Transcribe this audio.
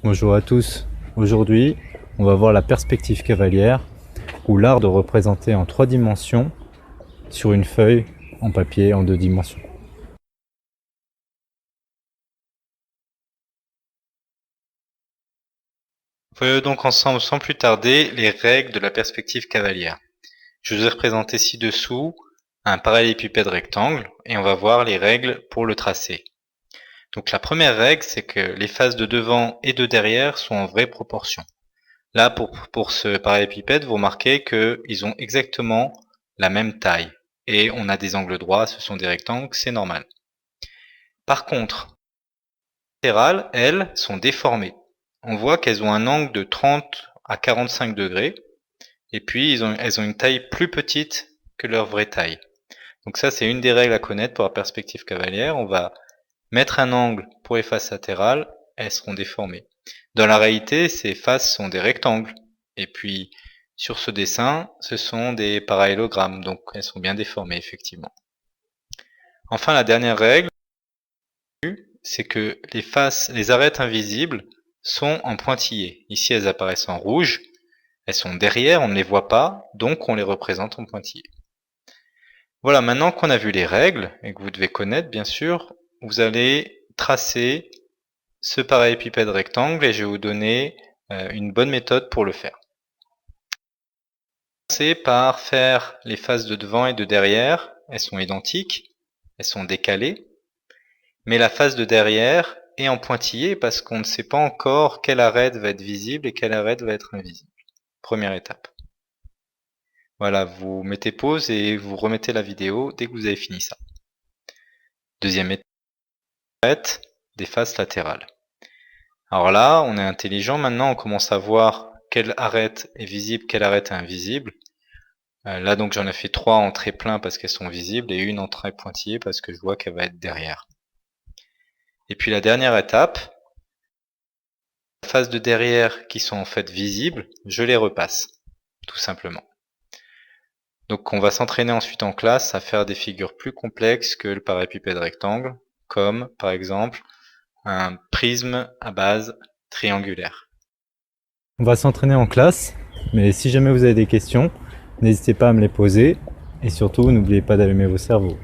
Bonjour à tous. Aujourd'hui, on va voir la perspective cavalière ou l'art de représenter en 3 dimensions sur une feuille en papier en 2 dimensions. Voyons donc ensemble sans plus tarder les règles de la perspective cavalière. Je vous ai représenté ci-dessous un parallélépipède rectangle et on va voir les règles pour le tracer. Donc la première règle, c'est que les faces de devant et de derrière sont en vraie proportion. Là, pour ce parallélépipède, vous remarquez qu'ils ont exactement la même taille. Et on a des angles droits, ce sont des rectangles, c'est normal. Par contre, les latérales, elles, sont déformées. On voit qu'elles ont un angle de 30 à 45 degrés. Et puis, elles ont une taille plus petite que leur vraie taille. Donc ça, c'est une des règles à connaître pour la perspective cavalière. On va mettre un angle pour les faces latérales, elles seront déformées. Dans la réalité, ces faces sont des rectangles. Et puis, sur ce dessin, ce sont des parallélogrammes, donc elles sont bien déformées, effectivement. Enfin, la dernière règle, c'est que les arêtes invisibles sont en pointillés. Ici, elles apparaissent en rouge. Elles sont derrière, on ne les voit pas, donc on les représente en pointillés. Voilà, maintenant qu'on a vu les règles, et que vous devez connaître bien sûr, vous allez tracer ce parallélépipède rectangle et je vais vous donner une bonne méthode pour le faire. Commencez par faire les faces de devant et de derrière, elles sont identiques, elles sont décalées, mais la face de derrière est en pointillé parce qu'on ne sait pas encore quelle arête va être visible et quelle arête va être invisible. Première étape. Voilà, vous mettez pause et vous remettez la vidéo dès que vous avez fini ça. Deuxième étape, des faces latérales. Alors là, on est intelligent maintenant, on commence à voir quelle arête est visible, quelle arête est invisible. Là donc j'en ai fait 3 en trait plein parce qu'elles sont visibles et une en trait pointillé parce que je vois qu'elle va être derrière. Et puis la dernière étape, les faces de derrière qui sont en fait visibles, je les repasse, tout simplement. Donc on va s'entraîner ensuite en classe à faire des figures plus complexes que le parallélépipède rectangle, comme par exemple un prisme à base triangulaire. On va s'entraîner en classe, mais si jamais vous avez des questions, n'hésitez pas à me les poser et surtout n'oubliez pas d'allumer vos cerveaux.